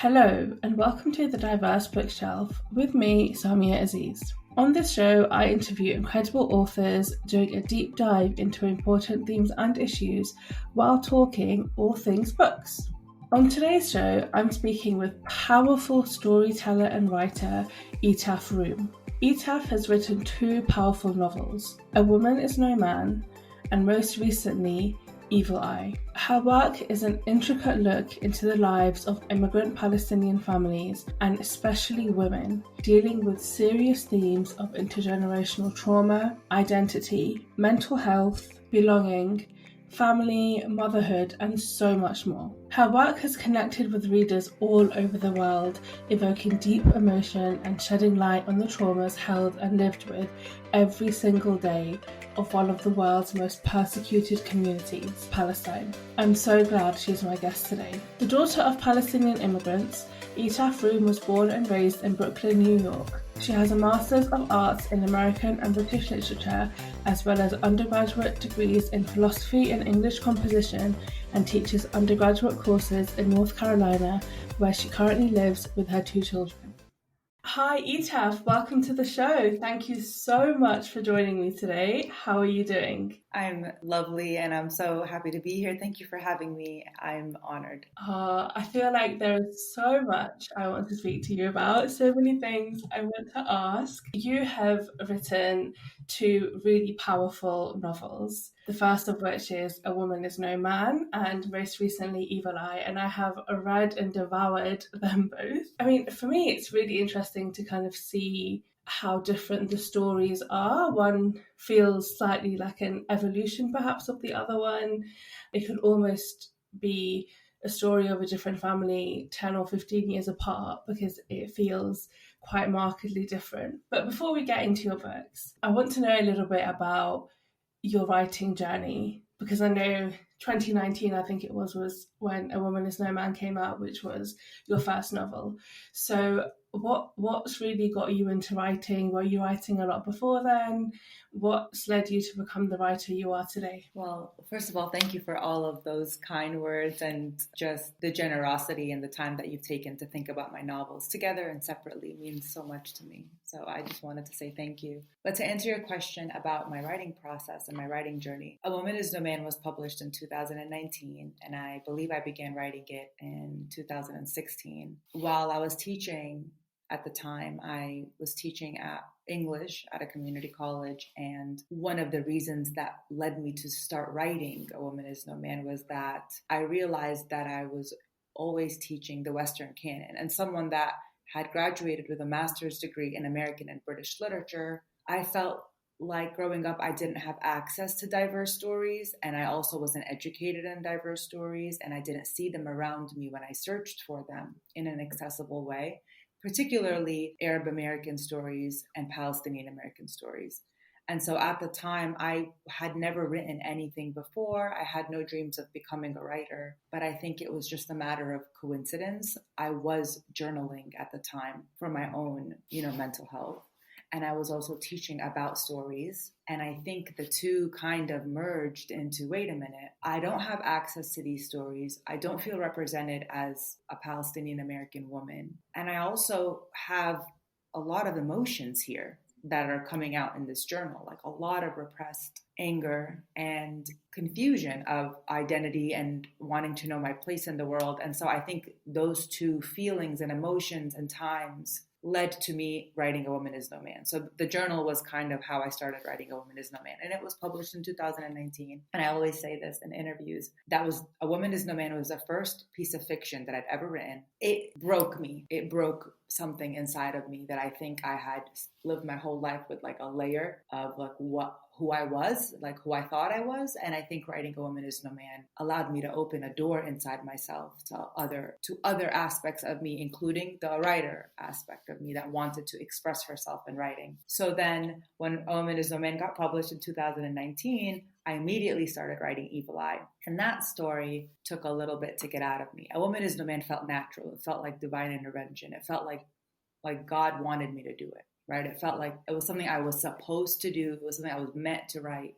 Hello, and welcome to the Diverse Bookshelf with me, Samia Aziz. On this show, I interview incredible authors doing a deep dive into important themes and issues while talking all things books. On today's show, I'm speaking with powerful storyteller and writer Etaf Rum. Etaf has written two powerful novels, A Woman is No Man, and most recently, Evil Eye. Her work is an intricate look into the lives of immigrant Palestinian families, and especially women, dealing with serious themes of intergenerational trauma, identity, mental health, belonging, family, motherhood, and so much more. Her work has connected with readers all over the world, evoking deep emotion and shedding light on the traumas held and lived with every single day of one of the world's most persecuted communities, Palestine. I'm so glad she's my guest today. The daughter of Palestinian immigrants, Etaf Rum was born and raised in Brooklyn, New York. She has a Master's of Arts in American and British Literature, as well as undergraduate degrees in philosophy and English composition, and teaches undergraduate courses in North Carolina, where she currently lives with her two children. Hi Etaf, welcome to the show. Thank you so much for joining me today. How are you doing? I'm lovely and I'm so happy to be here. Thank you for having me. I'm honored. I feel like there is so much I want to speak to you about, so many things I want to ask. You have written two really powerful novels, the first of which is A Woman is No Man, and most recently Evil Eye, and I have read and devoured them both. I mean, for me, it's really interesting to kind of see how different the stories are. One feels slightly like an evolution perhaps of the other one. It could almost be a story of a different family 10 or 15 years apart because it feels quite markedly different. But before we get into your books, I want to know a little bit about your writing journey, because I know 2019, I think it was when A Woman is No Man came out, which was your first novel. So what's really got you into writing? Were you writing a lot before then? What's led you to become the writer you are today? Well, first of all, thank you for all of those kind words and just the generosity and the time that you've taken to think about my novels together and separately means so much to me. So I just wanted to say thank you. But to answer your question about my writing process and my writing journey, A Woman is No Man was published in 2019, and I believe I began writing it in 2016. While I was teaching at the time, I was teaching English at a community college, and one of the reasons that led me to start writing A Woman is No Man was that I realized that I was always teaching the Western canon, and someone that had graduated with a master's degree in American and British literature, I felt like growing up I didn't have access to diverse stories, and I also wasn't educated in diverse stories, and I didn't see them around me when I searched for them in an accessible way, particularly Arab American stories and Palestinian American stories. And so at the time, I had never written anything before. I had no dreams of becoming a writer, but I think it was just a matter of coincidence. I was journaling at the time for my own, mental health. And I was also teaching about stories. And I think the two kind of merged into, wait a minute, I don't have access to these stories. I don't feel represented as a Palestinian American woman. And I also have a lot of emotions here that are coming out in this journal, like a lot of repressed anger and confusion of identity and wanting to know my place in the world. And so I think those two feelings and emotions and times led to me writing A Woman is No Man. So the journal was kind of how I started writing A Woman is No Man. And it was published in 2019. And I always say this in interviews, that was A Woman is No Man. It was the first piece of fiction that I'd ever written. It broke me. It broke something inside of me that I think I had lived my whole life with, like a layer of like who I was, like who I thought I was. And I think writing A Woman is No Man allowed me to open a door inside myself to other aspects of me, including the writer aspect of me that wanted to express herself in writing. So then when A Woman is No Man got published in 2019, I immediately started writing Evil Eye. And that story took a little bit to get out of me. A Woman is No Man felt natural. It felt like divine intervention. It felt like God wanted me to do it. Right? It felt like it was something I was supposed to do. It was something I was meant to write.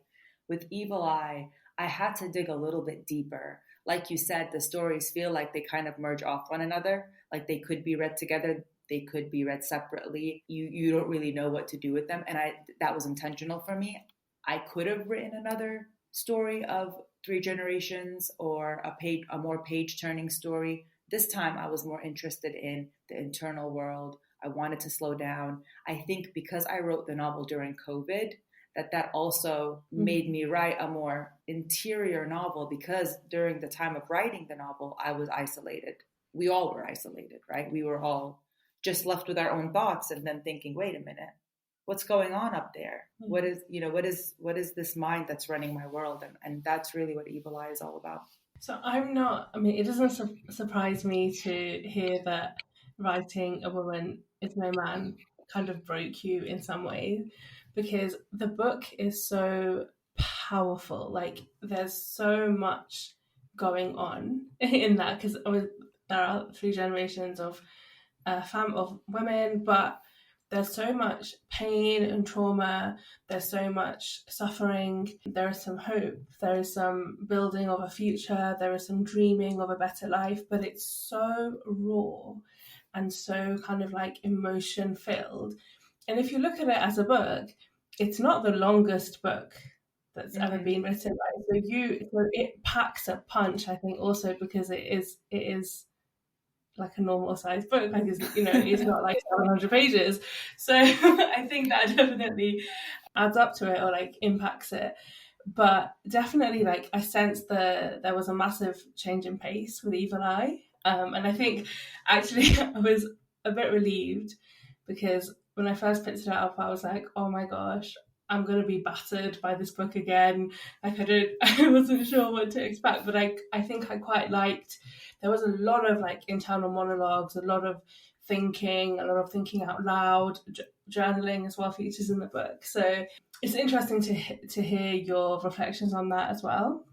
With Evil Eye, I had to dig a little bit deeper. like you said, the stories feel like they kind of merge off one another. Like they could be read together, they could be read separately. You don't really know what to do with them. And that was intentional for me. I could have written another story of three generations or a more page turning story. This time I was more interested in the internal world. I wanted to slow down. I think because I wrote the novel during COVID, that also made me write a more interior novel, because during the time of writing the novel, I was isolated. We all were isolated, right? We were all just left with our own thoughts and then thinking, wait a minute, what's going on up there? What is this mind that's running my world? And that's really what Evil Eye is all about. So it doesn't surprise me to hear that writing A Woman Is No Man kind of broke you in some ways, because the book is so powerful. Like there's so much going on in that, because there are three generations of of women, but there's so much pain and trauma, there's so much suffering, there is some hope, there is some building of a future, there is some dreaming of a better life, but it's so raw and so kind of like emotion filled. And if you look at it as a book, it's not the longest book that's ever been written, right? So it packs a punch, I think, also because it is like a normal sized book, like it's not like 700 pages. So I think that definitely adds up to it, or like impacts it. But definitely, like I sensed there was a massive change in pace with Evil Eye, and I think actually I was a bit relieved, because when I first picked it up, I was like, oh my gosh, I'm going to be battered by this book again. Like I wasn't sure what to expect, but I think I quite liked, there was a lot of like internal monologues, a lot of thinking out loud, journaling as well features in the book. So it's interesting to hear your reflections on that as well.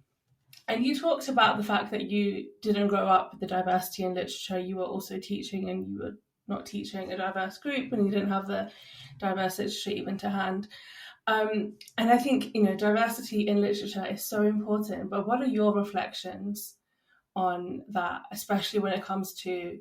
And you talked about the fact that you didn't grow up with the diversity in literature. You were also teaching, and you were not teaching a diverse group, and you didn't have the diverse literature even to hand. And I think, diversity in literature is so important, but what are your reflections on that, especially when it comes to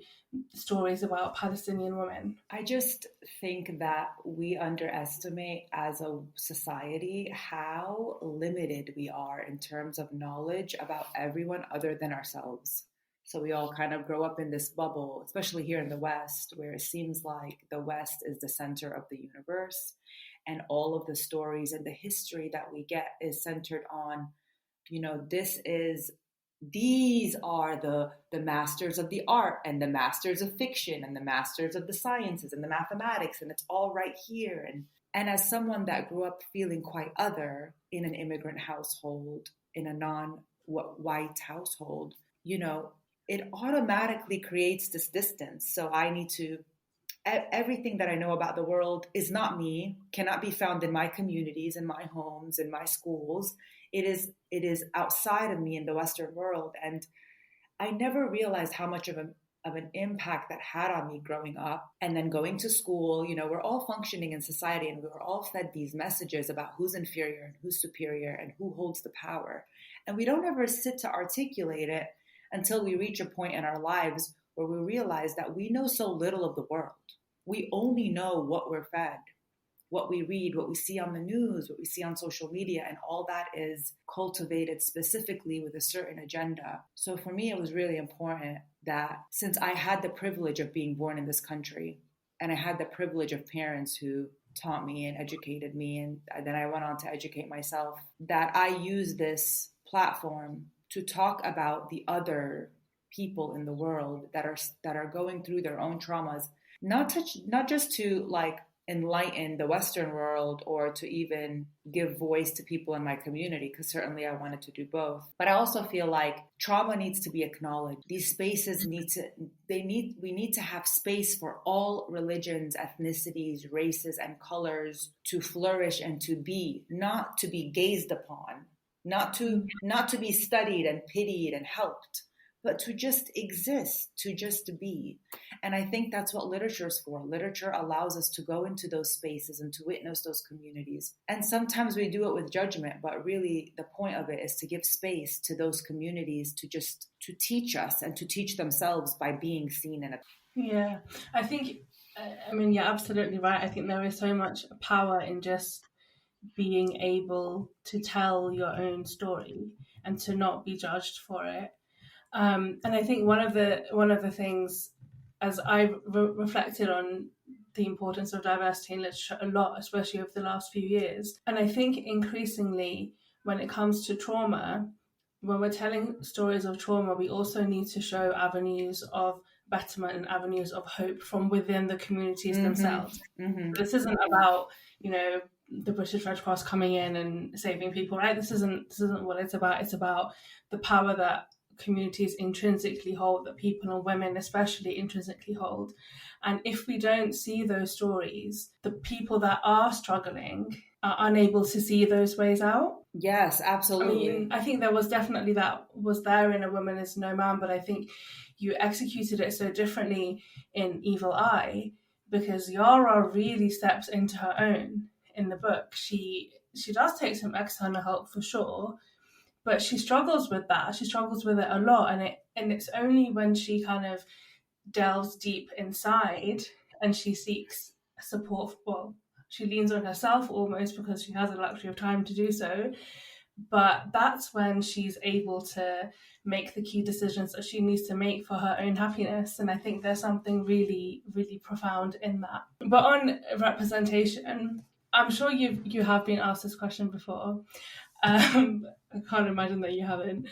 stories about Palestinian women? I just think that we underestimate as a society how limited we are in terms of knowledge about everyone other than ourselves. So we all kind of grow up in this bubble, especially here in the West, where it seems like the West is the center of the universe. And all of the stories and the history that we get is centered on, these are the masters of the art and the masters of fiction and the masters of the sciences and the mathematics, and it's all right here. And as someone that grew up feeling quite other in an immigrant household, in a non-white household, it automatically creates this distance. So I need to, everything that I know about the world is not me, cannot be found in my communities, in my homes, in my schools. It is outside of me in the Western world. And I never realized how much of an impact that had on me growing up. And then going to school, we're all functioning in society, and we were all fed these messages about who's inferior and who's superior and who holds the power. And we don't ever sit to articulate it until we reach a point in our lives where we realize that we know so little of the world. We only know what we're fed, what we read, what we see on the news, what we see on social media, and all that is cultivated specifically with a certain agenda. So for me, it was really important that since I had the privilege of being born in this country, and I had the privilege of parents who taught me and educated me, and then I went on to educate myself, that I use this platform to talk about the other people in the world that are going through their own traumas, not just to like enlighten the Western world or to even give voice to people in my community, because certainly I wanted to do both. But I also feel like trauma needs to be acknowledged. These spaces we need to have space for all religions, ethnicities, races, and colors to flourish and to be, not to be gazed upon, not to be studied and pitied and helped, but to just exist, to just be. And I think that's what literature is for. Literature allows us to go into those spaces and to witness those communities. And sometimes we do it with judgment, but really the point of it is to give space to those communities to teach us and to teach themselves by being seen in a. Yeah, I think, you're absolutely right. I think there is so much power in just being able to tell your own story and to not be judged for it. And I think one of the things, as I've reflected on the importance of diversity in literature a lot, especially over the last few years, and I think increasingly when it comes to trauma, when we're telling stories of trauma, we also need to show avenues of betterment and avenues of hope from within the communities themselves. This isn't about, the British Red Cross coming in and saving people, right? This isn't what it's about. It's about the power that communities intrinsically hold, that people and women especially intrinsically hold. And if we don't see those stories, the people that are struggling are unable to see those ways out. Yes, absolutely. I think there was definitely that was there in A Woman Is No Man, but I think you executed it so differently in Evil Eye, because Yara really steps into her own in the book. She does take some external help for sure, but she struggles with that. She struggles with it a lot, and it's only when she kind of delves deep inside and she seeks support. Well, she leans on herself almost because she has the luxury of time to do so. But that's when she's able to make the key decisions that she needs to make for her own happiness. And I think there's something really, really profound in that. But on representation, I'm sure you have been asked this question before. I can't imagine that you haven't.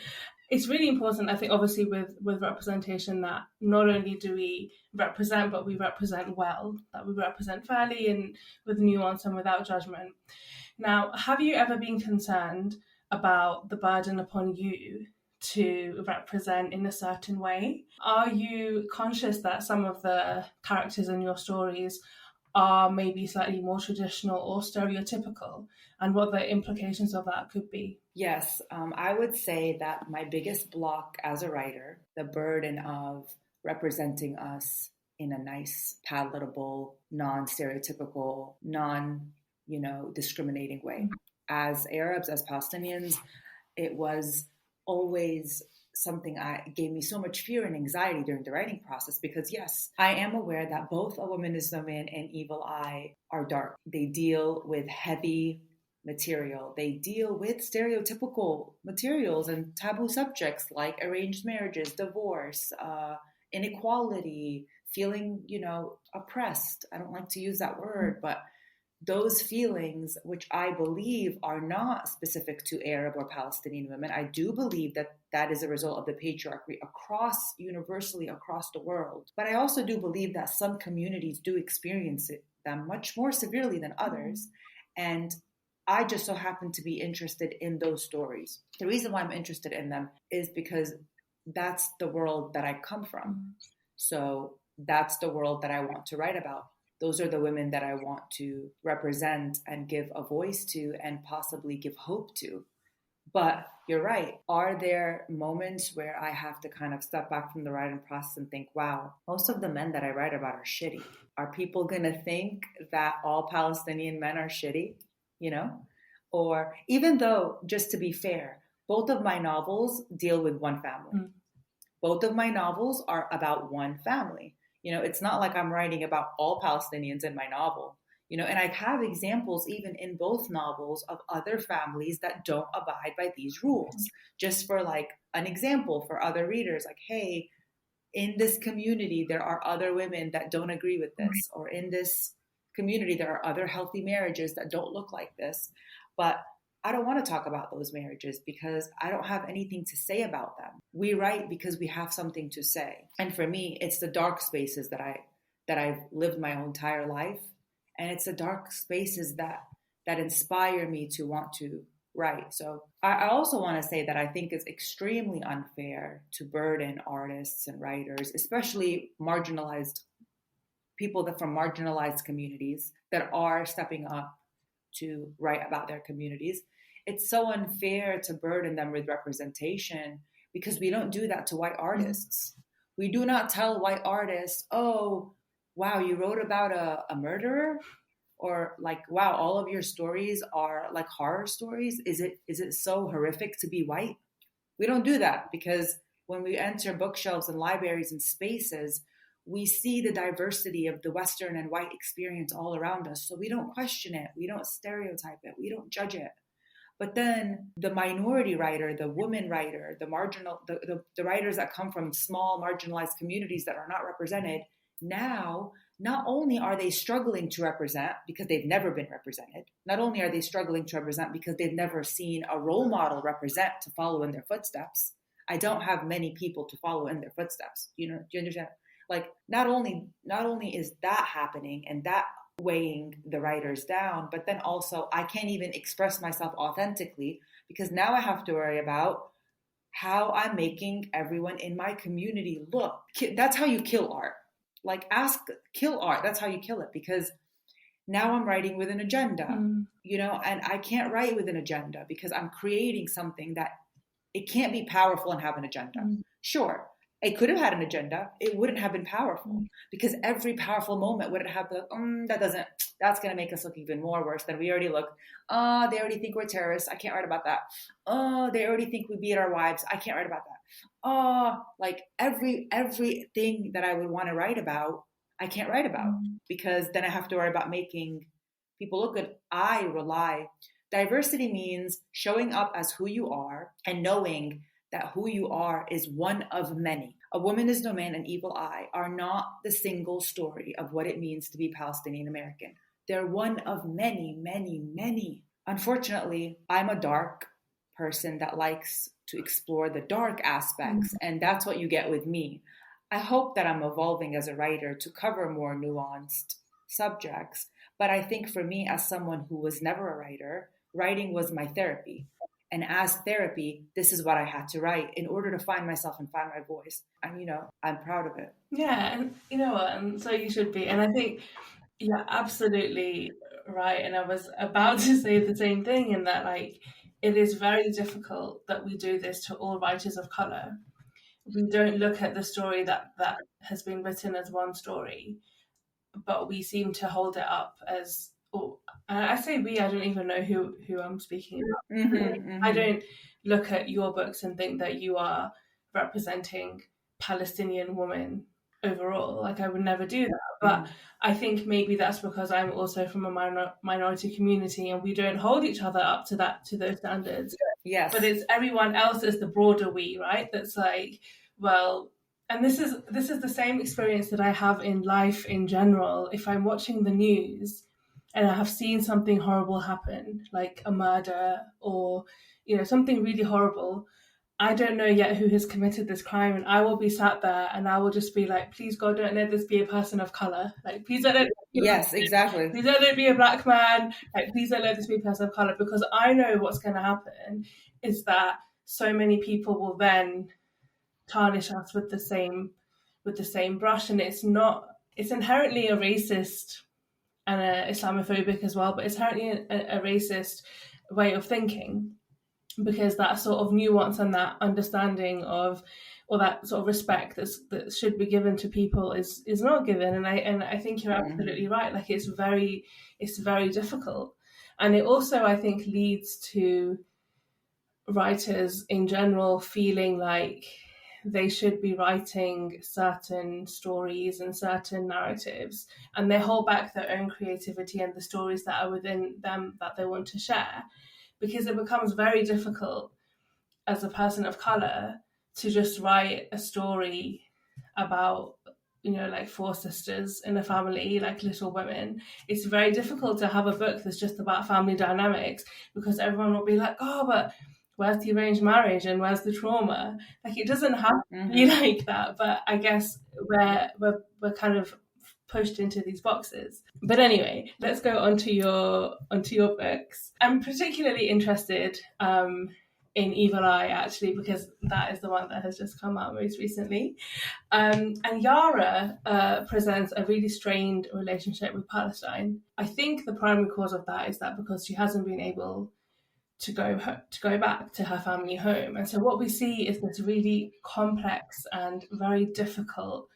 It's really important, I think, obviously, with representation, that not only do we represent, but we represent well, that we represent fairly and with nuance and without judgment. Now, have you ever been concerned about the burden upon you to represent in a certain way? Are you conscious that some of the characters in your stories are maybe slightly more traditional or stereotypical, and what the implications of that could be? Yes, I would say that my biggest block as a writer, the burden of representing us in a nice, palatable, non-stereotypical, discriminating way. As Arabs, as Palestinians, it was always something gave me so much fear and anxiety during the writing process, because yes, I am aware that both A Woman Is No Man and Evil Eye are dark. They deal with heavy material. They deal with stereotypical materials and taboo subjects like arranged marriages, divorce, inequality, feeling, oppressed. I don't like to use that word, but those feelings, which I believe are not specific to Arab or Palestinian women, I do believe that that is a result of the patriarchy universally across the world. But I also do believe that some communities do experience them much more severely than others. And I just so happen to be interested in those stories. The reason why I'm interested in them is because that's the world that I come from. So that's the world that I want to write about. Those are the women that I want to represent and give a voice to and possibly give hope to. But you're right. Are there moments where I have to kind of step back from the writing process and think, wow, most of the men that I write about are shitty. Are people going to think that all Palestinian men are shitty? Or even though, just to be fair, both of my novels deal with one family. Both of my novels are about one family. It's not like I'm writing about all Palestinians in my novel, and I have examples even in both novels of other families that don't abide by these rules. Just for like an example for other readers, like, hey, in this community, there are other women that don't agree with this, or in this community, there are other healthy marriages that don't look like this. But I don't want to talk about those marriages because I don't have anything to say about them. We write because we have something to say. And for me, it's the dark spaces that I've lived my whole entire life. And it's the dark spaces that inspire me to want to write. So I also want to say that I think it's extremely unfair to burden artists and writers, especially marginalized people from marginalized communities that are stepping up to write about their communities. It's so unfair to burden them with representation because we don't do that to white artists. We do not tell white artists, oh, wow, you wrote about a murderer? Or like, wow, all of your stories are like horror stories. Is it so horrific to be white? We don't do that, because when we enter bookshelves and libraries and spaces, we see the diversity of the Western and white experience all around us. So we don't question it. We don't stereotype it. We don't judge it. But then the minority writer, the woman writer, the marginal, the writers that come from small marginalized communities that are not represented, now not only are they struggling to represent because they've never been represented, not only are they struggling to represent because they've never seen a role model represent to follow in their footsteps. I don't have many people to follow in their footsteps. Do you understand? Like, not only is that happening and that weighing the writers down, but then also I can't even express myself authentically because now I have to worry about how I'm making everyone in my community look. That's how you kill art. Like, kill art. That's how you kill it, because now I'm writing with an agenda, and I can't write with an agenda because I'm creating something that it can't be powerful and have an agenda. Sure, it could have had an agenda. It wouldn't have been powerful because every powerful moment wouldn't have that's going to make us look even more worse than we already look. They already think we're terrorists. I can't write about that. They already think we beat our wives. I can't write about that. Like everything that I would want to write about, I can't write about because then I have to worry about making people look good. Diversity means showing up as who you are and knowing that who you are is one of many. A Woman Is No Man and Evil Eye are not the single story of what it means to be Palestinian American. They're one of many, many, many. Unfortunately, I'm a dark person that likes to explore the dark aspects, and that's what you get with me. I hope that I'm evolving as a writer to cover more nuanced subjects, but I think for me, as someone who was never a writer, writing was my therapy. And as therapy, this is what I had to write in order to find myself and find my voice. And, I'm proud of it. Yeah, and you know what? And so you should be. And I think you're absolutely right. And I was about to say the same thing, in that, like, it is very difficult that we do this to all writers of color. We don't look at the story that has been written as one story, but we seem to hold it up as, I say we, I don't even know who I'm speaking about. I don't look at your books and think that you are representing Palestinian women overall. Like, I would never do that. But I think maybe that's because I'm also from a minority community and we don't hold each other up to those standards. Yes. But it's everyone else is the broader we, right? That's like, well, and this is the same experience that I have in life in general. If I'm watching the news and I have seen something horrible happen, like a murder or, something really horrible, I don't know yet who has committed this crime, and I will be sat there and I will just be like, please God, don't let this be a person of color. Like, please don't let yes, exactly. Please don't let it be a black man. Like, please don't let this be a person of color, because I know what's going to happen is that so many people will then tarnish us with the same brush, and it's inherently a racist and a Islamophobic as well, but it's inherently a racist way of thinking, because that sort of nuance and that understanding of, or that sort of respect that should be given to people is not given. And I think you're absolutely right. Like, it's very difficult. And it also, I think, leads to writers in general feeling like they should be writing certain stories and certain narratives, and they hold back their own creativity and the stories that are within them that they want to share, because it becomes very difficult as a person of color to just write a story about, like 4 sisters in a family, like Little Women. It's very difficult to have a book that's just about family dynamics, because everyone will be like, oh, but where's the arranged marriage and where's the trauma? Like, it doesn't have to be like that. But I guess we're kind of pushed into these boxes. But anyway, let's go onto your books. I'm particularly interested in Evil Eye, actually, because that is the one that has just come out most recently. And Yara presents a really strained relationship with Palestine. I think the primary cause of that is that because she hasn't been able to go back to her family home. And so what we see is this really complex and very difficult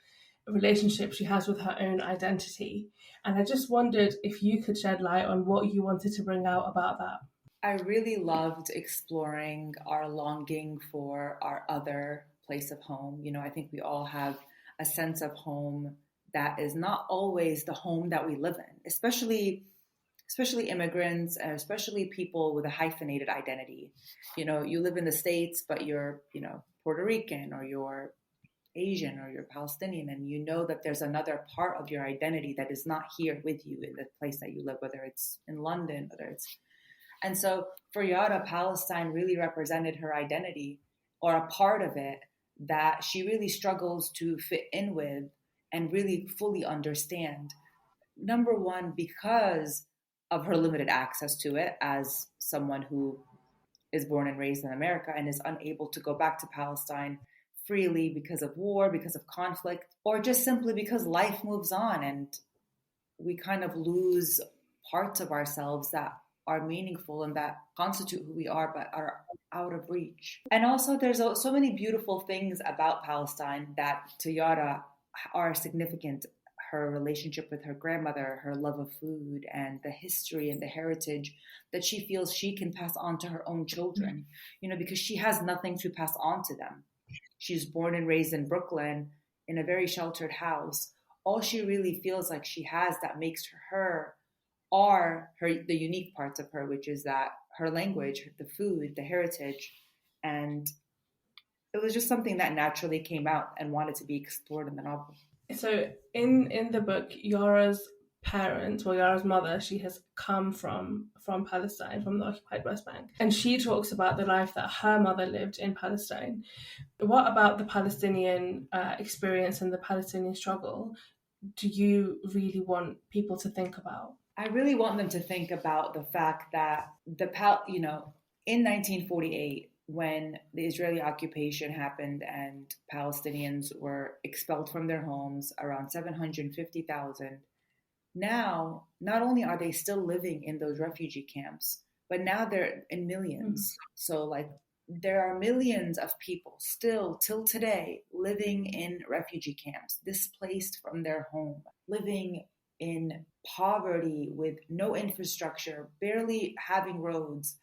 relationship she has with her own identity. And I just wondered if you could shed light on what you wanted to bring out about that. I really loved exploring our longing for our other place of home. I think we all have a sense of home that is not always the home that we live in, especially immigrants, and especially people with a hyphenated identity. You live in the States, but you're, Puerto Rican, or you're Asian, or you're Palestinian, and you know that there's another part of your identity that is not here with you in the place that you live, whether it's in London, and so for Yara, Palestine really represented her identity, or a part of it that she really struggles to fit in with and really fully understand. Number one, because of her limited access to it as someone who is born and raised in America and is unable to go back to Palestine freely because of war, because of conflict, or just simply because life moves on and we kind of lose parts of ourselves that are meaningful and that constitute who we are, but are out of reach. And also there's so many beautiful things about Palestine that to Yara are significant. Her relationship with her grandmother, her love of food, and the history and the heritage that she feels she can pass on to her own children, because she has nothing to pass on to them. She's born and raised in Brooklyn in a very sheltered house. All she really feels like she has that makes her are the unique parts of her, which is that her language, the food, the heritage. And it was just something that naturally came out and wanted to be explored in the novel. So in the book, Yara's mother, she has come from Palestine, from the occupied West Bank. And she talks about the life that her mother lived in Palestine. What about the Palestinian experience and the Palestinian struggle do you really want people to think about? I really want them to think about the fact that in 1948, when the Israeli occupation happened and Palestinians were expelled from their homes, around 750,000. Now, not only are they still living in those refugee camps, but now they're in millions. So there are millions of people still till today living in refugee camps, displaced from their home, living in poverty with no infrastructure, barely having roads.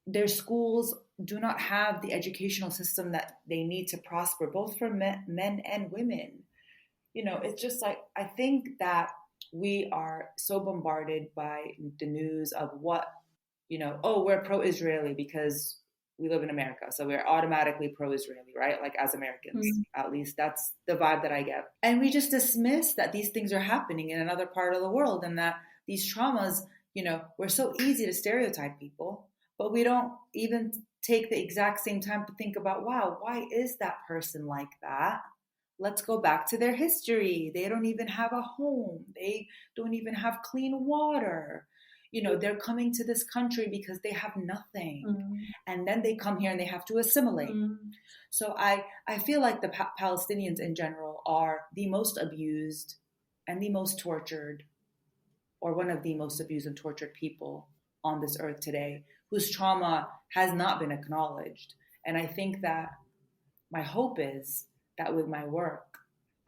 Their schools do not have the educational system that they need to prosper, both for men and women. It's just I think that we are so bombarded by the news of what, we're pro-Israeli because we live in America, so we're automatically pro-Israeli, right? As Americans, at least that's the vibe that I get. And we just dismiss that these things are happening in another part of the world and that these traumas, we're so easy to stereotype people, but we don't even take the exact same time to think about, wow, why is that person like that? Let's go back to their history. They don't even have a home. They don't even have clean water. They're coming to this country because they have nothing. And then they come here and they have to assimilate. So I feel like the Palestinians in general are the most abused and the most tortured, or one of the most abused and tortured people on this earth today, whose trauma has not been acknowledged. And I think that my hope is that with my work,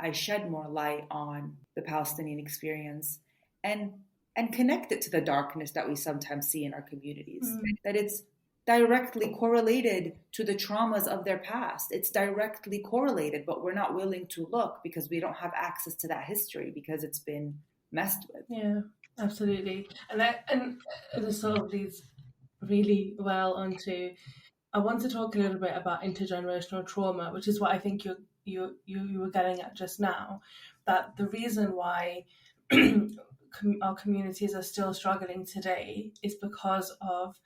I shed more light on the Palestinian experience and connect it to the darkness that we sometimes see in our communities, that it's directly correlated to the traumas of their past. It's directly correlated, but we're not willing to look because we don't have access to that history because it's been messed with. Yeah, absolutely. And this sort of leads really well onto, I want to talk a little bit about intergenerational trauma, which is what I think you were getting at just now, that the reason why our communities are still struggling today is because of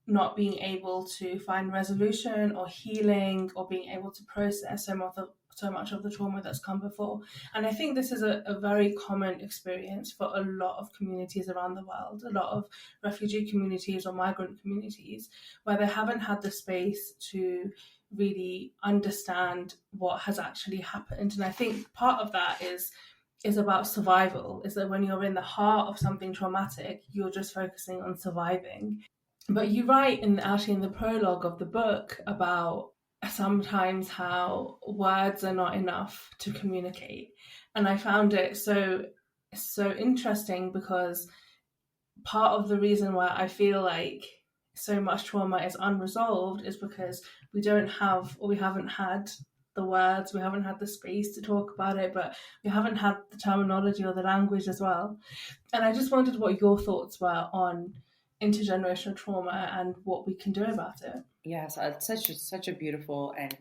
not being able to find resolution or healing or being able to process so much of the trauma that's come before. And I think this is a very common experience for a lot of communities around the world, a lot of refugee communities or migrant communities, where they haven't had the space to really understand what has actually happened. And I think part of that is about survival, is that when you're in the heart of something traumatic, you're just focusing on surviving. But you write actually in the prologue of the book about sometimes how words are not enough to communicate. And I found it so interesting because part of the reason why I feel like so much trauma is unresolved is because we haven't had the words, we haven't had the space to talk about it, but we haven't had the terminology or the language as well. And I just wondered what your thoughts were on intergenerational trauma and what we can do about it. Yes, it's such a beautiful and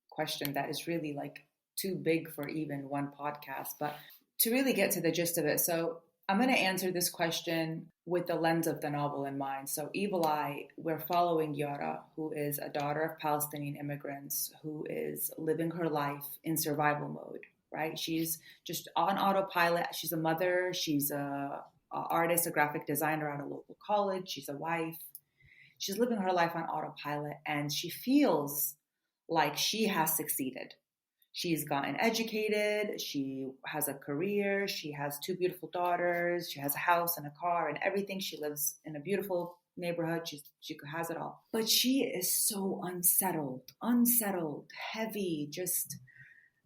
question that is really like too big for even one podcast. But to really get to the gist of it, so I'm going to answer this question with the lens of the novel in mind. So Evil Eye, we're following Yara, who is a daughter of Palestinian immigrants, who is living her life in survival mode, right? She's just on autopilot. She's a mother. She's a artist, a graphic designer at a local college. She's a wife. She's living her life on autopilot, and she feels like she has succeeded. She's gotten educated, she has a career, she has 2 beautiful daughters, she has a house and a car and everything. She lives in a beautiful neighborhood. She has it all. But she is so unsettled, heavy, just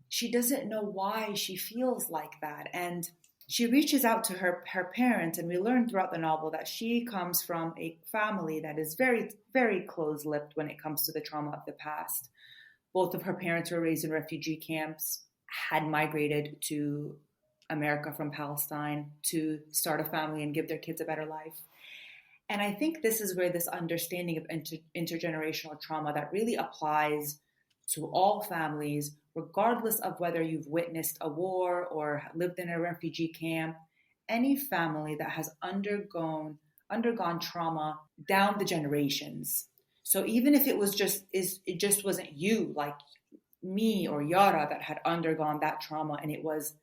she doesn't know why she feels like that. And she reaches out to her parents, and we learn throughout the novel that she comes from a family that is very, very close-lipped when it comes to the trauma of the past. Both of her parents were raised in refugee camps, had migrated to America from Palestine to start a family and give their kids a better life. And I think this is where this understanding of intergenerational trauma that really applies to all families, regardless of whether you've witnessed a war or lived in a refugee camp, any family that has undergone trauma down the generations. So even if it just wasn't you, like me or Yara, that had undergone that trauma, and it was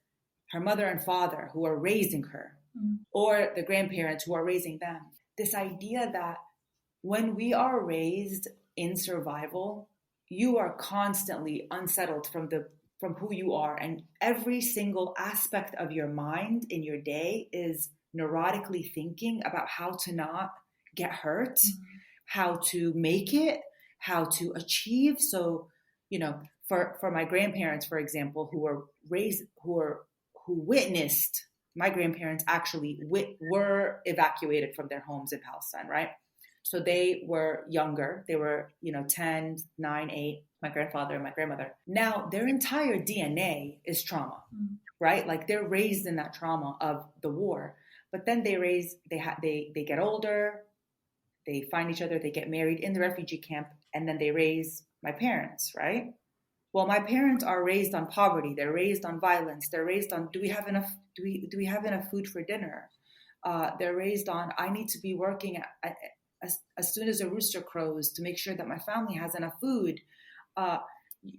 her mother and father who are raising her, or the grandparents who are raising them. This idea that when we are raised in survival, you are constantly unsettled from who you are, and every single aspect of your mind in your day is neurotically thinking about how to not get hurt. How to make it, how to achieve. So, for my grandparents, for example, who witnessed, my grandparents actually were evacuated from their homes in Palestine, right? So they were younger. They were, 10, 9, 8, my grandfather and my grandmother. Now their entire DNA is trauma, right? Like they're raised in that trauma of the war, but then they get older, they find each other, they get married in the refugee camp, and then they raise my parents, right? Well, my parents are raised on poverty. They're raised on violence. They're raised on, do we have enough food for dinner? They're raised on, I need to be working as soon as a rooster crows to make sure that my family has enough food.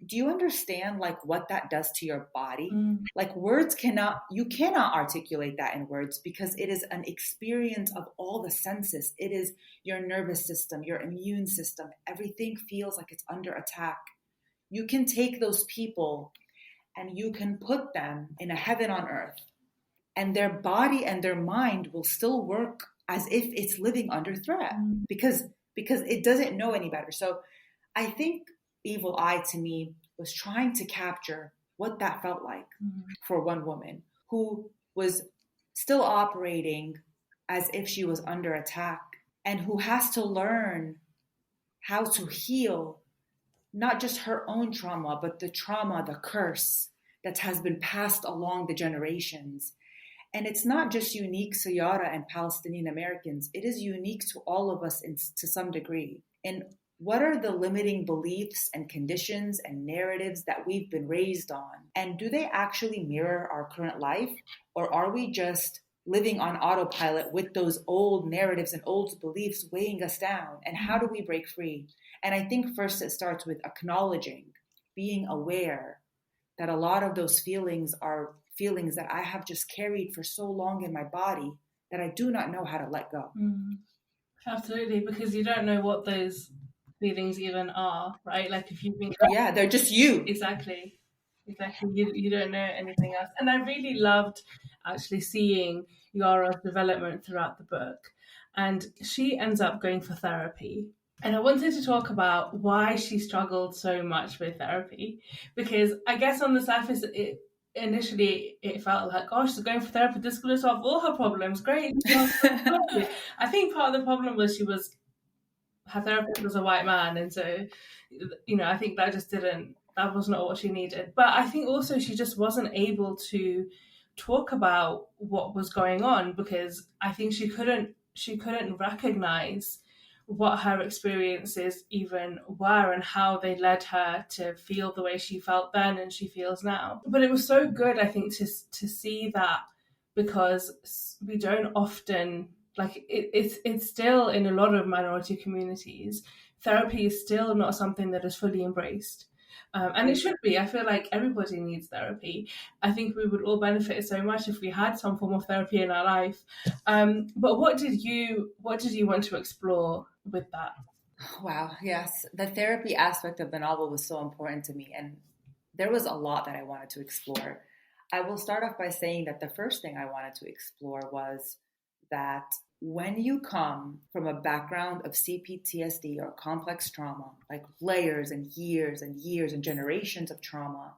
Do you understand like what that does to your body? Like you cannot articulate that in words, because it is an experience of all the senses. It is your nervous system, your immune system. Everything feels like it's under attack. You can take those people and you can put them in a heaven on earth, and their body and their mind will still work as if it's living under threat because it doesn't know any better. So I think Evil Eye to me was trying to capture what that felt like for one woman who was still operating as if she was under attack, and who has to learn how to heal not just her own trauma, but the trauma, the curse that has been passed along the generations. And it's not just unique to Yara and Palestinian Americans. It is unique to all of us to some degree. And what are the limiting beliefs and conditions and narratives that we've been raised on? And do they actually mirror our current life? Or are we just living on autopilot with those old narratives and old beliefs weighing us down? And how do we break free? And I think first it starts with acknowledging, being aware that a lot of those feelings are feelings that I have just carried for so long in my body that I do not know how to let go. Absolutely, because you don't know what those feelings even are, right? Like if you've been... Yeah, they're just you. Exactly. You don't know anything else. And I really loved actually seeing Yara's development throughout the book. and she ends up going for therapy. And I wanted to talk about why she struggled so much with therapy, because I guess on the surface, initially it felt like, oh, she's going for therapy, this is going to solve all her problems. Great. I think part of the problem was her therapist was a white man, and so, I think that was not what she needed. But I think also she just wasn't able to talk about what was going on, because I think she couldn't recognize what her experiences even were and how they led her to feel the way she felt then and she feels now. But it was so good, I think, to see that, because we don't often, like, it's still in a lot of minority communities, therapy is still not something that is fully embraced. And it should be. I feel like everybody needs therapy. I think we would all benefit so much if we had some form of therapy in our life. But what did you want to explore with that? Wow, yes. The therapy aspect of the novel was so important to me, and there was a lot that I wanted to explore. I will start off by saying that the first thing I wanted to explore was that when you come from a background of CPTSD or complex trauma, like layers and years and generations of trauma,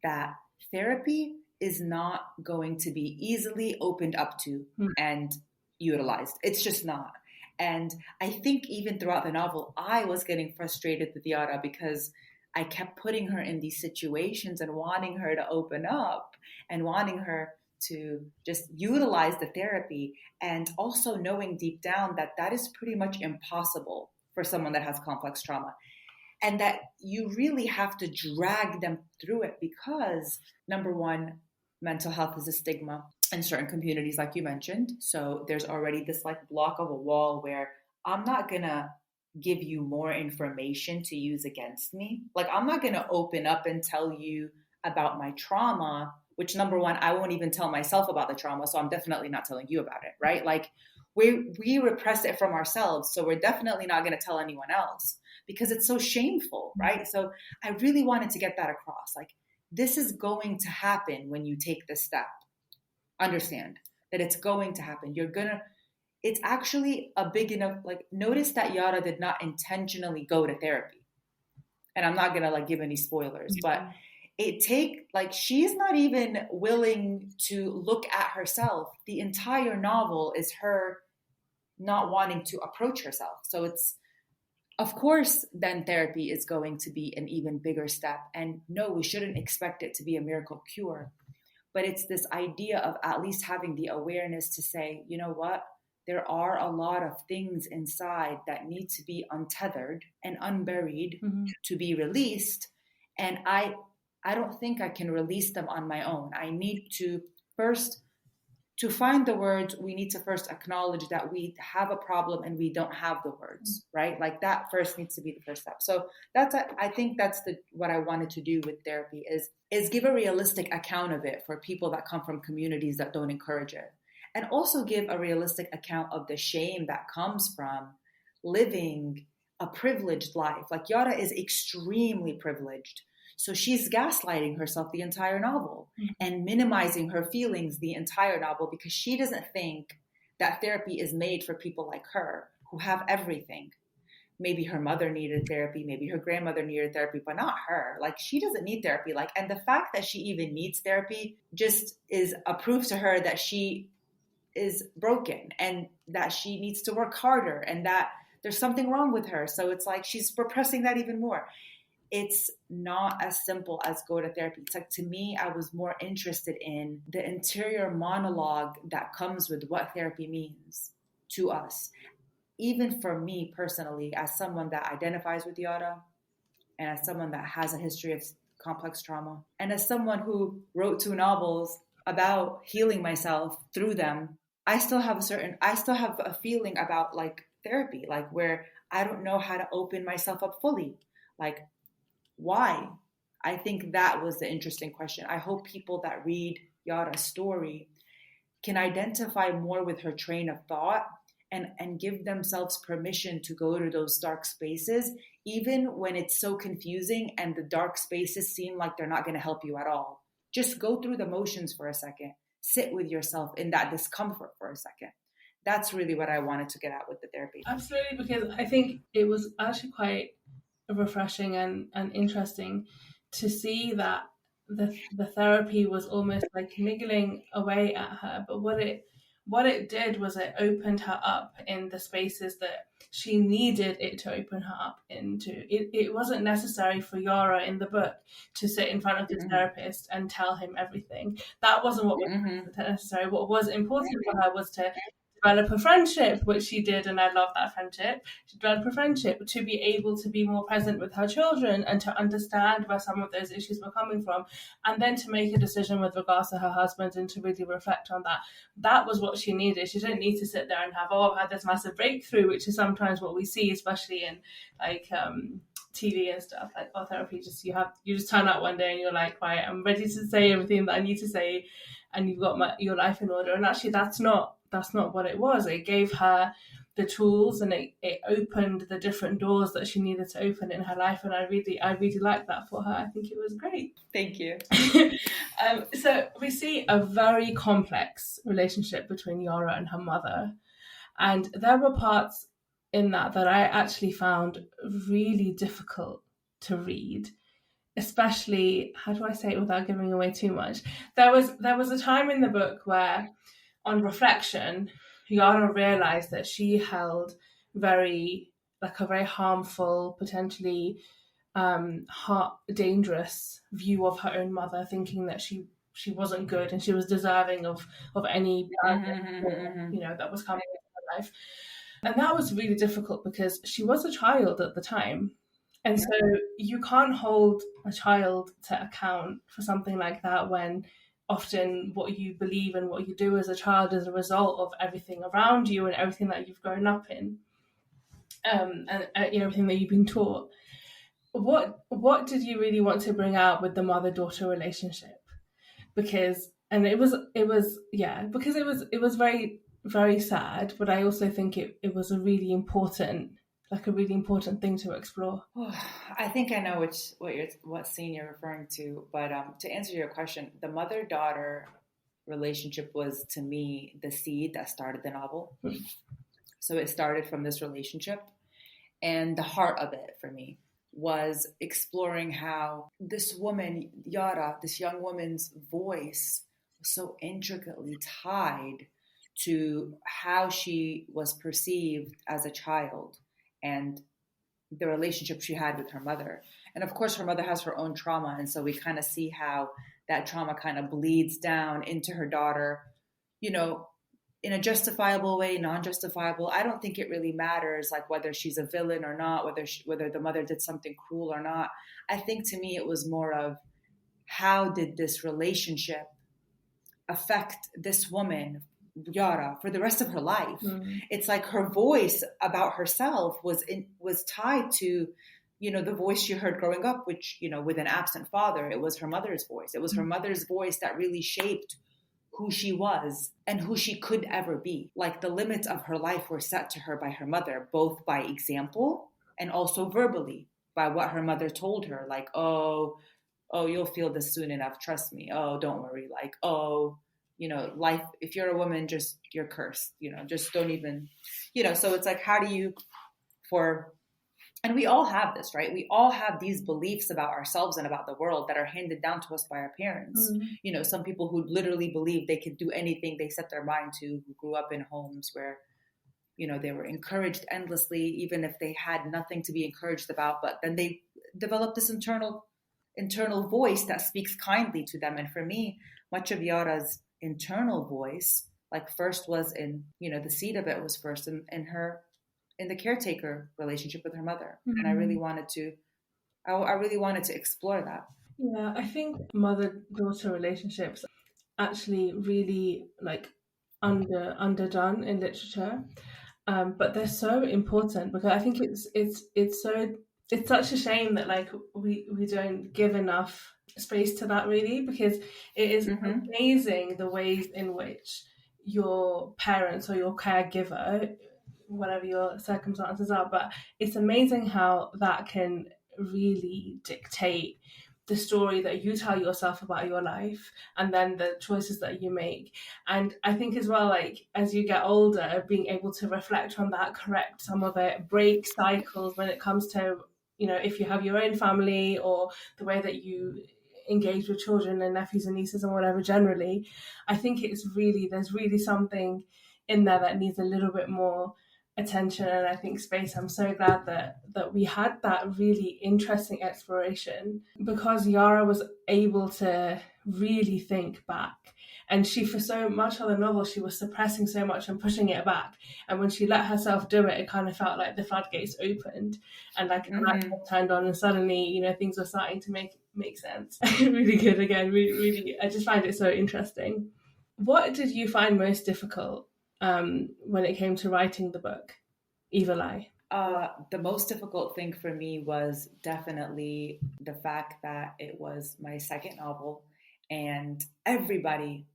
that therapy is not going to be easily opened up to and utilized. It's just not. And I think even throughout the novel, I was getting frustrated with Yara because I kept putting her in these situations and wanting her to open up and wanting her to just utilize the therapy, and also knowing deep down that that is pretty much impossible for someone that has complex trauma, and that you really have to drag them through it because, number one, mental health is a stigma in certain communities, like you mentioned. So there's already this like block of a wall where I'm not gonna give you more information to use against me. Like, I'm not gonna open up and tell you about my trauma, which, number one, I won't even tell myself about the trauma, so I'm definitely not telling you about it, right? Like, we repress it from ourselves, so we're definitely not going to tell anyone else because it's so shameful, right? So I really wanted to get that across. Like, this is going to happen when you take this step. Understand that it's going to happen. It's actually a big enough, like, notice that Yara did not intentionally go to therapy. And I'm not going to like give any spoilers, but she's not even willing to look at herself. The entire novel is her not wanting to approach herself. So it's, of course, then therapy is going to be an even bigger step. And no, we shouldn't expect it to be a miracle cure. But it's this idea of at least having the awareness to say, you know what? There are a lot of things inside that need to be untethered and unburied to be released. And I don't think I can release them on my own. I need to first, to find the words, we need to first acknowledge that we have a problem and we don't have the words, right? Like, that first needs to be the first step. So I think that's what I wanted to do with therapy is give a realistic account of it for people that come from communities that don't encourage it. And also give a realistic account of the shame that comes from living a privileged life. Like, Yara is extremely privileged. So she's gaslighting herself the entire novel and minimizing her feelings the entire novel because she doesn't think that therapy is made for people like her who have everything. Maybe her mother needed therapy, maybe her grandmother needed therapy, but not her. Like, she doesn't need therapy. Like, and the fact that she even needs therapy just is a proof to her that she is broken and that she needs to work harder and that there's something wrong with her. So it's like she's repressing that even more. It's not as simple as go to therapy. It's like, to me, I was more interested in the interior monologue that comes with what therapy means to us. Even for me personally, as someone that identifies with Yara and as someone that has a history of complex trauma and as someone who wrote 2 novels about healing myself through them, I still have a feeling about like therapy, like where I don't know how to open myself up fully. Like, why? I think that was the interesting question. I hope people that read Yara's story can identify more with her train of thought and give themselves permission to go to those dark spaces, even when it's so confusing and the dark spaces seem like they're not going to help you at all. Just go through the motions for a second. Sit with yourself in that discomfort for a second. that's really what I wanted to get at with the therapy. Absolutely, because I think it was actually quite refreshing and interesting to see that the therapy was almost like niggling away at her, but what it did was it opened her up in the spaces that she needed it to open her up into. It wasn't necessary for Yara in the book to sit in front of the therapist and tell him everything. That wasn't what was necessary. What was important for her was to develop a friendship, which she did, and I love that friendship. She developed a friendship to be able to be more present with her children and to understand where some of those issues were coming from, and then to make a decision with regards to her husband and to really reflect on that. That was what she needed. She didn't need to sit there and have, I've had this massive breakthrough, which is sometimes what we see, especially in like TV and stuff. Like, therapy, just you just turn up one day and you're like, right, I'm ready to say everything that I need to say, and you've got your life in order. And actually, that's not what it was. It gave her the tools, and it opened the different doors that she needed to open in her life. And I really liked that for her. I think it was great. Thank you. So we see a very complex relationship between Yara and her mother. And there were parts in that I actually found really difficult to read, especially, how do I say it without giving away too much? There was a time in the book where, on reflection, Yara realized that she held a very harmful, potentially dangerous view of her own mother, thinking that she wasn't good and she was deserving of any that was coming into her life. And that was really difficult because she was a child at the time. And so you can't hold a child to account for something like that, when often what you believe and what you do as a child is a result of everything around you and everything that you've grown up in, and everything that you've been taught. What did you really want to bring out with the mother-daughter relationship? Because it was very, very sad, but I also think it was a really important thing to explore. I think I know what scene you're referring to, but to answer your question, the mother-daughter relationship was, to me, the seed that started the novel. So it started from this relationship, and the heart of it for me was exploring how this woman, Yara, this young woman's voice was so intricately tied to how she was perceived as a child and the relationship she had with her mother. And of course, her mother has her own trauma. And so we kind of see how that trauma kind of bleeds down into her daughter, in a justifiable way, non-justifiable. I don't think it really matters, like whether she's a villain or not, whether the mother did something cruel or not. I think to me, it was more of, how did this relationship affect this woman, Yara, for the rest of her life? It's like her voice about herself was tied to, the voice she heard growing up, which, with an absent father, it was her mother's voice. It was her mother's voice that really shaped who she was and who she could ever be. Like, the limits of her life were set to her by her mother, both by example and also verbally, by what her mother told her. Like, oh, you'll feel this soon enough. Trust me. Oh, don't worry. Like, life, if you're a woman, just, you're cursed, just don't even, so it's like, how do you, and we all have this, right? We all have these beliefs about ourselves and about the world that are handed down to us by our parents. Some people who literally believe they could do anything they set their mind to, who grew up in homes where, they were encouraged endlessly, even if they had nothing to be encouraged about, but then they developed this internal voice that speaks kindly to them. And for me, much of Yara's internal voice, first was in, the seed of it was first in the caretaker relationship with her mother. And I really wanted to explore that. Yeah, I think mother-daughter relationships actually really underdone in literature, but they're so important, because I think it's such a shame that we don't give enough space to that, really, because it is amazing the ways in which your parents or your caregiver, whatever your circumstances are, but it's amazing how that can really dictate the story that you tell yourself about your life, and then the choices that you make. And I think as well, like as you get older, being able to reflect on that, correct some of it, break cycles when it comes to, you know, if you have your own family or the way that you engage with children and nephews and nieces and whatever generally, I think there's really something in there that needs a little bit more attention, and I think space. I'm so glad that we had that really interesting exploration, because Yara was able to really think back, and she, for so much of the novel, she was suppressing so much and pushing it back, and when she let herself do it, it kind of felt like the floodgates opened and like a light bulb turned on, and suddenly, you know, things were starting to make sense. Really good. Again, really, I just find it so interesting. What did you find most difficult when it came to writing the book, Evil Eye? The most difficult thing for me was definitely the fact that it was my second novel, and everybody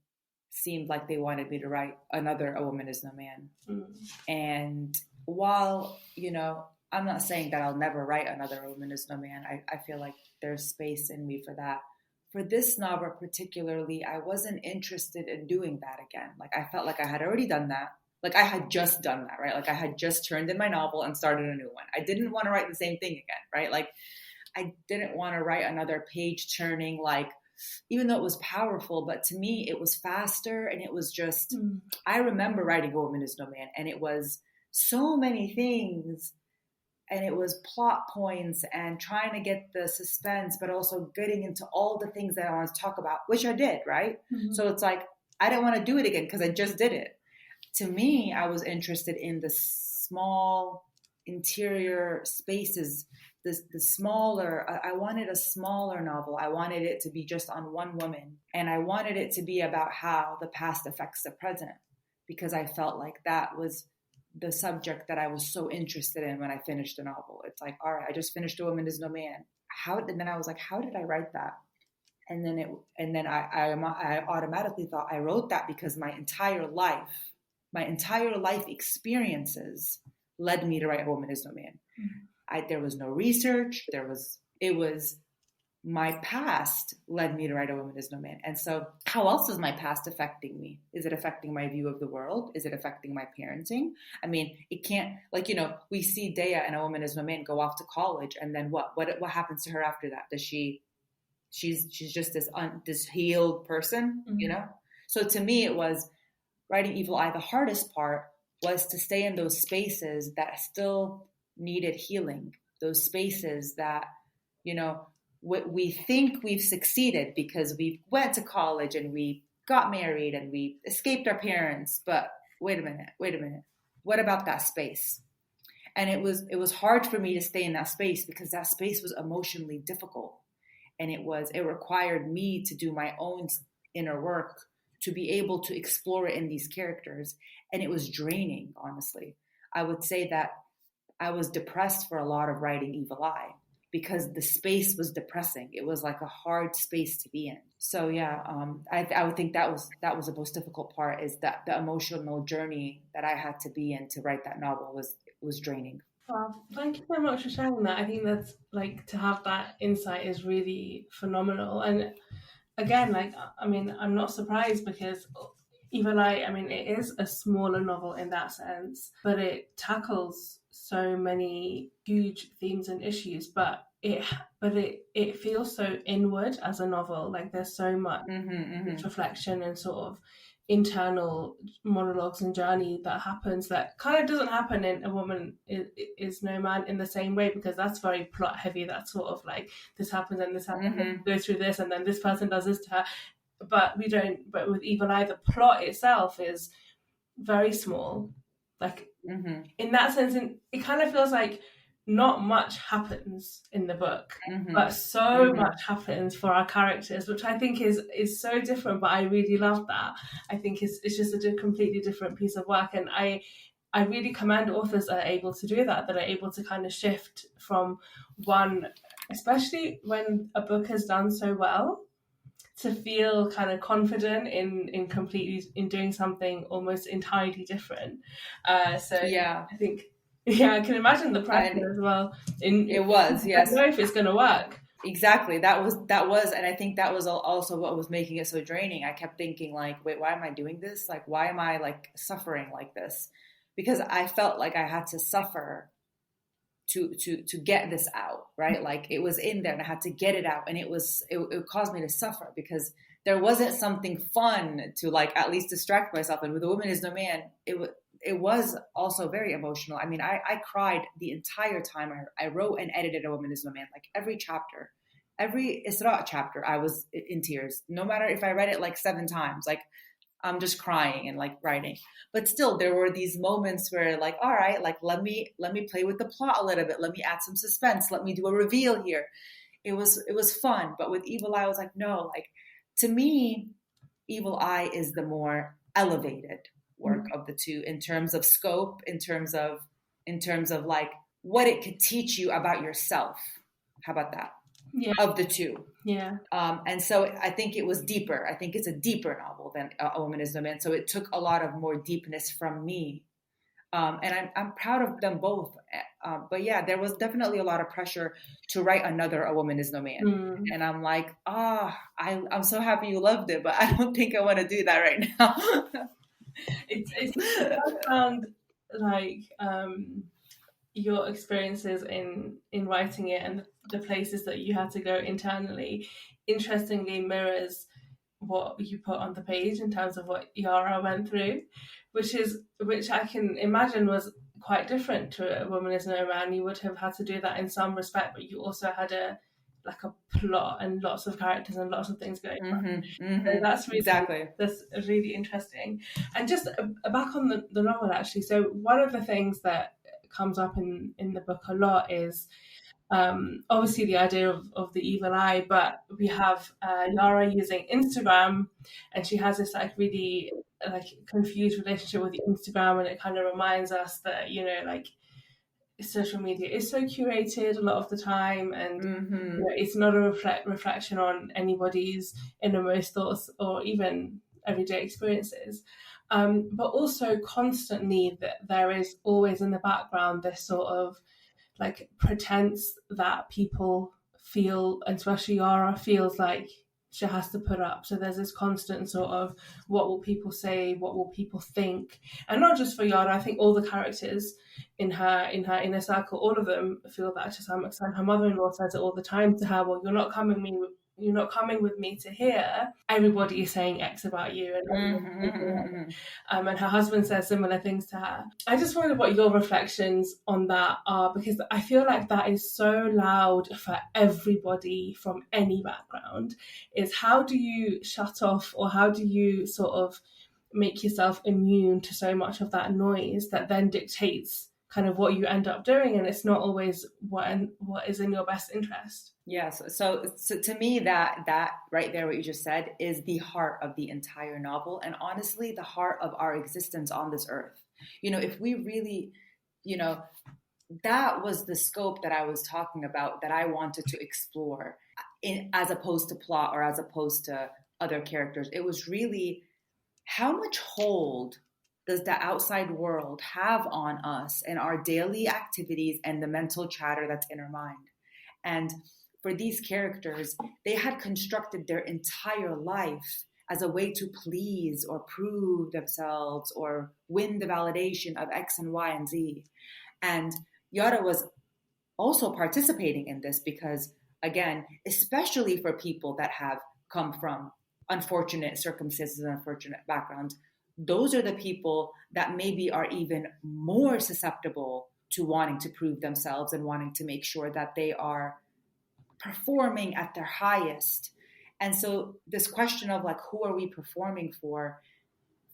seemed like they wanted me to write another A Woman Is No Man. And while, you know, I'm not saying that I'll never write another A Woman Is No Man, I feel like there's space in me for that. For this novel particularly, I wasn't interested in doing that again. Like, I felt like I had already done that. Like, I had just done that, right? Like, I had just turned in my novel and started a new one. I didn't want to write the same thing again, right? Like, I didn't want to write another page turning, like, even though it was powerful, but to me, it was faster, and it was just, I remember writing A Woman Is No Man, and it was so many things, and it was plot points and trying to get the suspense, but also getting into all the things that I want to talk about, which I did, right? So it's like, I didn't want to do it again because I just did it. To me, I was interested in the small interior spaces, the smaller, I wanted a smaller novel. I wanted it to be just on one woman, and I wanted it to be about how the past affects the present, because I felt like that was the subject that I was so interested in when I finished the novel. It's like, all right, I just finished A Woman Is No Man. And then I was like, how did I write that? And then I automatically thought I wrote that because my entire life experiences led me to write A Woman Is No Man. There was no research. It was my past led me to write A Woman Is No Man. And so how else is my past affecting me? Is it affecting my view of the world? Is it affecting my parenting? I mean, it can't, like, you know, we see Dea and A Woman Is No Man go off to college, and then what happens to her after that? She's just this healed person, you know? So to me, it was writing Evil Eye. The hardest part was to stay in those spaces that still needed healing, those spaces that, you know, we think we've succeeded because we went to college and we got married and we escaped our parents. But wait a minute. What about that space? And it was hard for me to stay in that space because that space was emotionally difficult. And it required me to do my own inner work to be able to explore it in these characters. And it was draining, honestly. I would say that I was depressed for a lot of writing Evil Eye because the space was depressing. It was like a hard space to be in. So yeah, I would think that was the most difficult part, is that the emotional journey that I had to be in to write that novel was draining. Well, thank you so much for sharing that. I think that's, like, to have that insight is really phenomenal. And again, like, I mean, I'm not surprised because Evil Eye, I mean, it is a smaller novel in that sense, but it tackles so many huge themes and issues, but it feels so inward as a novel. Like, there's so much reflection and sort of internal monologues and journey that happens that kind of doesn't happen in A Woman Is No Man in the same way, because that's very plot heavy. That's sort of like, this happens and this happens, and goes through this, and then this person does this to her. But with Evil Eye, the plot itself is very small. Like, in that sense, it kind of feels like not much happens in the book, but so much happens for our characters, which I think is so different. But I really love that. I think it's just a completely different piece of work, and I really commend authors that are able to do that are able to kind of shift from one, especially when a book has done so well, to feel kind of confident in doing something almost entirely different. So yeah, I think, yeah, I can imagine the pressure as well. It was, yes. I don't know if it's going to work. Exactly. That was, and I think that was also what was making it so draining. I kept thinking like, wait, why am I doing this? Like, why am I like suffering like this? Because I felt like I had to suffer to get this out, right? Like it was in there and I had to get it out, and it caused me to suffer because there wasn't something fun to like at least distract myself. And with A Woman Is No Man, it was also very emotional. I mean, I cried the entire time. I wrote and edited A Woman Is No Man, like every chapter, every Isra chapter, I was in tears. No matter if I read it like 7 times, like I'm just crying and like writing. But still, there were these moments where like, all right, like let me play with the plot a little bit. Let me add some suspense. Let me do a reveal here. It was fun. But with Evil Eye, I was like, no, like to me, Evil Eye is the more elevated work of the two in terms of scope, in terms of like what it could teach you about yourself. How about that? Yeah. Of the two. Yeah. And so I think it was deeper. I think it's a deeper novel than A Woman Is No Man. So it took a lot of more deepness from me. And I'm proud of them both. But yeah, there was definitely a lot of pressure to write another A Woman Is No Man. And I'm like, I'm so happy you loved it, but I don't think I want to do that right now. I found like your experiences in writing it and the places that you had to go internally interestingly mirrors what you put on the page in terms of what Yara went through, which I can imagine was quite different to A Woman Is No Man. You would have had to do that in some respect, but you also had a plot and lots of characters and lots of things going on. So that's really interesting. And just back on the novel, actually. So one of the things that comes up in the book a lot is obviously the idea of the evil eye, but we have Yara using Instagram, and she has this like really like confused relationship with Instagram, and it kind of reminds us that, you know, like social media is so curated a lot of the time, and you know, it's not a reflection on anybody's innermost thoughts or even everyday experiences. But also constantly that there is always in the background this sort of like pretense that people feel, and especially Yara feels like she has to put up. So there's this constant sort of what will people say, what will people think, and not just for Yara. I think all the characters in her inner circle, all of them feel that to some extent. Her mother-in-law says it all the time to her, well, you're not coming with me to hear everybody is saying X about you, and and her husband says similar things to her. I just wondered what your reflections on that are, because I feel like that is so loud for everybody from any background. Is how do you shut off, or how do you sort of make yourself immune to so much of that noise that then dictates kind of what you end up doing, and it's not always what is in your best interest. Yes. So to me, that right there, what you just said, is the heart of the entire novel, and honestly, the heart of our existence on this earth. You know, if we really, you know, that was the scope that I was talking about, that I wanted to explore, as opposed to plot or as opposed to other characters. It was really how much hold does the outside world have on us and our daily activities and the mental chatter that's in our mind. And for these characters, they had constructed their entire life as a way to please or prove themselves or win the validation of X and Y and Z. And Yara was also participating in this because, again, especially for people that have come from unfortunate circumstances and unfortunate backgrounds, those are the people that maybe are even more susceptible to wanting to prove themselves and wanting to make sure that they are performing at their highest. And so this question of like, who are we performing for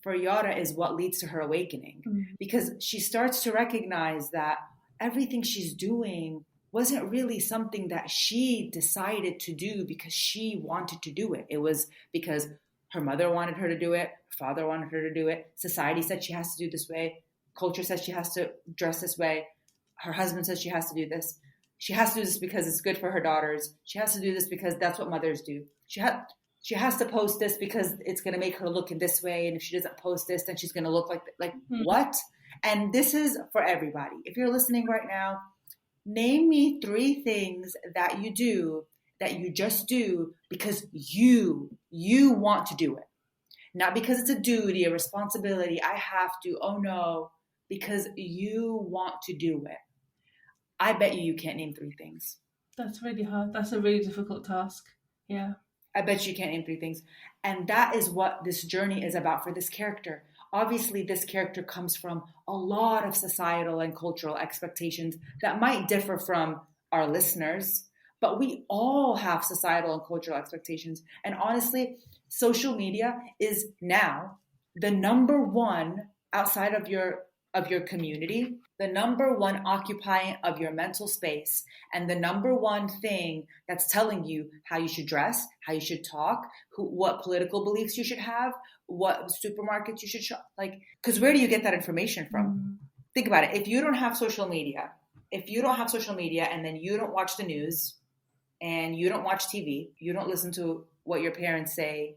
Yara is what leads to her awakening, because she starts to recognize that everything she's doing wasn't really something that she decided to do because she wanted to do it. It was because her mother wanted her to do it, her father wanted her to do it, society said she has to do this way, culture says she has to dress this way, her husband says she has to do this. She has to do this because it's good for her daughters. She has to do this because that's what mothers do. She has to post this because it's going to make her look in this way. And if she doesn't post this, then she's going to look like what? And this is for everybody. If you're listening right now, name me 3 things that you do that you just do because you want to do it. Not because it's a duty, a responsibility, I have to, oh no, because you want to do it. I bet you can't name 3 things. That's really hard. That's a really difficult task. Yeah. I bet you can't name 3 things. And that is what this journey is about for this character. Obviously, this character comes from a lot of societal and cultural expectations that might differ from our listeners, but we all have societal and cultural expectations. And honestly, social media is now the number one outside of your community, the number one occupying of your mental space, and the number one thing that's telling you how you should dress, how you should talk, what political beliefs you should have, what supermarkets you should shop. Like, because where do you get that information from? Think about it. If you don't have social media, and then you don't watch the news, and you don't watch TV, you don't listen to what your parents say,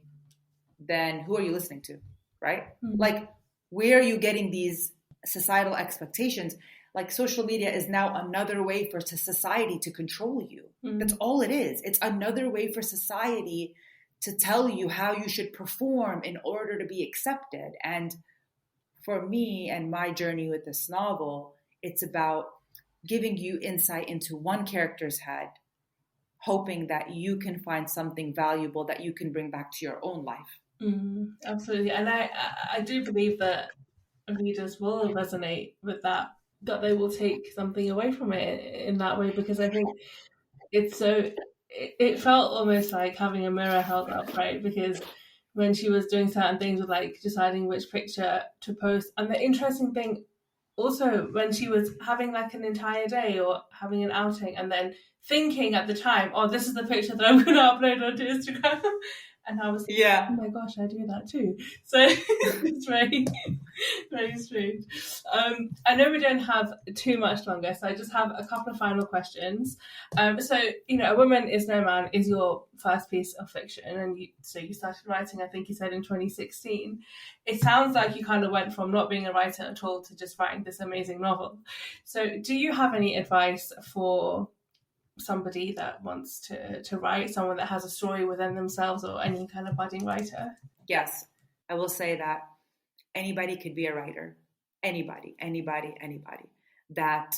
then who are you listening to, right? Like, where are you getting these societal expectations? Like, social media is now another way for society to control you. That's all it is. It's another way for society to tell you how you should perform in order to be accepted. And for me and my journey with this novel, it's about giving you insight into one character's head, hoping that you can find something valuable that you can bring back to your own life. Absolutely. And I do believe that readers will resonate with that they will take something away from it in that way, because I think it's so, it felt almost like having a mirror held up, right? Because when she was doing certain things with like deciding which picture to post, and the interesting thing also when she was having like an entire day or having an outing and then thinking at the time, oh, this is the picture that I'm going to upload onto Instagram. And I was like, oh my gosh, I do that too. So it's very, very strange. I know we don't have too much longer, so I just have a couple of final questions. So, A Woman Is No Man is your first piece of fiction, and you started writing, I think you said, in 2016. It sounds like you kind of went from not being a writer at all to just writing this amazing novel. So do you have any advice for somebody that wants to write, someone that has a story within themselves, or any kind of budding writer? Yes, I will say that anybody could be a writer. Anybody. That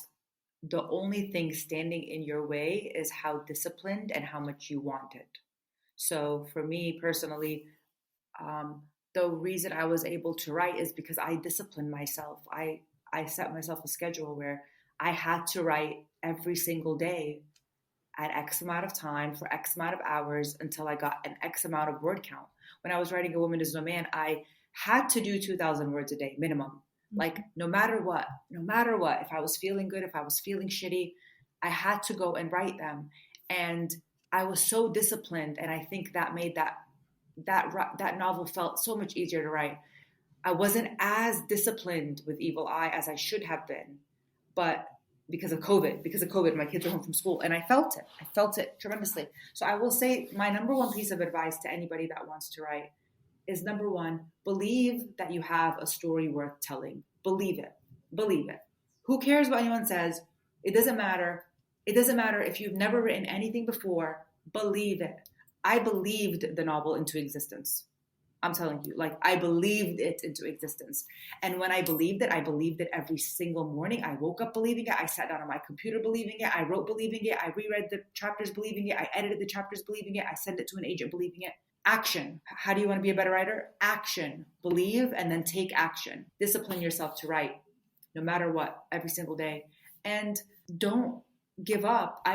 the only thing standing in your way is how disciplined and how much you want it. So for me personally, the reason I was able to write is because I disciplined myself. I set myself a schedule where I had to write every single day at X amount of time for X amount of hours until I got an X amount of word count. When I was writing A Woman Is No Man, I had to do 2,000 words a day minimum. Like, no matter what, if I was feeling good, if I was feeling shitty, I had to go and write them. And I was so disciplined. And I think that made that novel felt so much easier to write. I wasn't as disciplined with Evil Eye as I should have been, but because of COVID, my kids are home from school, and I felt it tremendously. So I will say my number one piece of advice to anybody that wants to write is, number one, believe that you have a story worth telling. Believe it. Who cares what anyone says? It doesn't matter. It doesn't matter if you've never written anything before. Believe it. I believed the novel into existence. I'm telling you, like, I believed it into existence. And when I believed it every single morning. I woke up believing it. I sat down on my computer believing it. I wrote believing it. I reread the chapters believing it. I edited the chapters believing it. I sent it to an agent believing it. Action. How do you want to be a better writer? Action. Believe and then take action. Discipline yourself to write no matter what, every single day. And don't give up.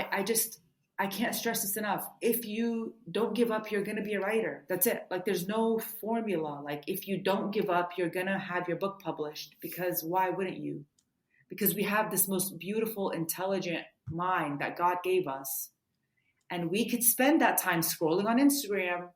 I can't stress this enough. If you don't give up, you're going to be a writer. That's it. Like, there's no formula. Like, if you don't give up, you're going to have your book published, because why wouldn't you? Because we have this most beautiful, intelligent mind that God gave us. And we could spend that time scrolling on Instagram,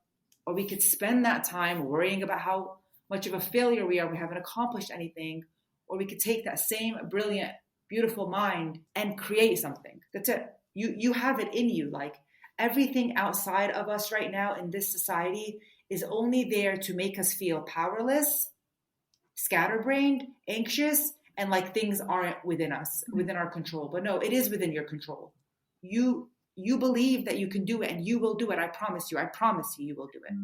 or we could spend that time worrying about how much of a failure we are. We haven't accomplished anything. Or we could take that same brilliant, beautiful mind and create something. That's it. You have it in you. Like, everything outside of us right now in this society is only there to make us feel powerless, scatterbrained, anxious, and like things aren't within us, within our control. But no, it is within your control. You you believe that you can do it and you will do it. I promise you you will do it.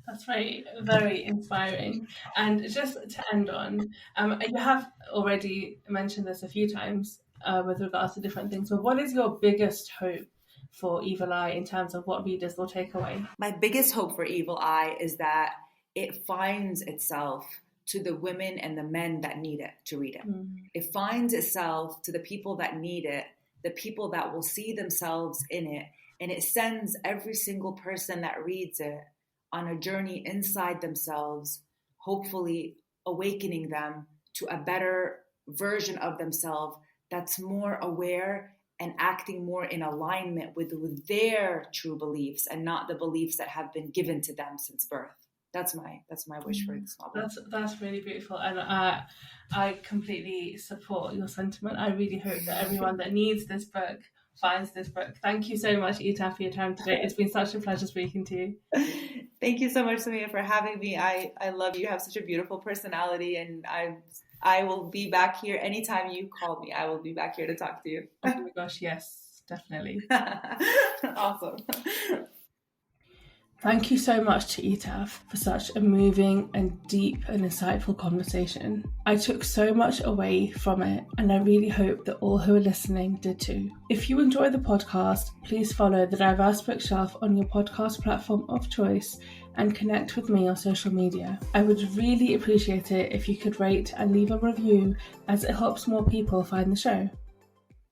That's very, very inspiring. And just to end on, you have already mentioned this a few times with regards to different things, but what is your biggest hope for Evil Eye in terms of what readers will take away? My biggest hope for Evil Eye is that it finds itself to the women and the men that need it to read it. It finds itself to the people that need it, the people that will see themselves in it, and it sends every single person that reads it on a journey inside themselves, hopefully awakening them to a better version of themselves that's more aware and acting more in alignment with their true beliefs and not the beliefs that have been given to them since birth. That's my wish for this novel. That's really beautiful, and I completely support your sentiment. I really hope that everyone that needs this book finds this book. Thank you so much, Etaf, for your time today. It's been such a pleasure speaking to you. Thank you so much, Samia, for having me. I love you. You have such a beautiful personality, and I will be back here anytime you call me. I will be back here to talk to you. Oh my gosh, yes, definitely. Awesome. Thank you so much to Etaf for such a moving and deep and insightful conversation. I took so much away from it, and I really hope that all who are listening did too. If you enjoy the podcast, please follow the Diverse Bookshelf on your podcast platform of choice and connect with me on social media. I would really appreciate it if you could rate and leave a review, as it helps more people find the show.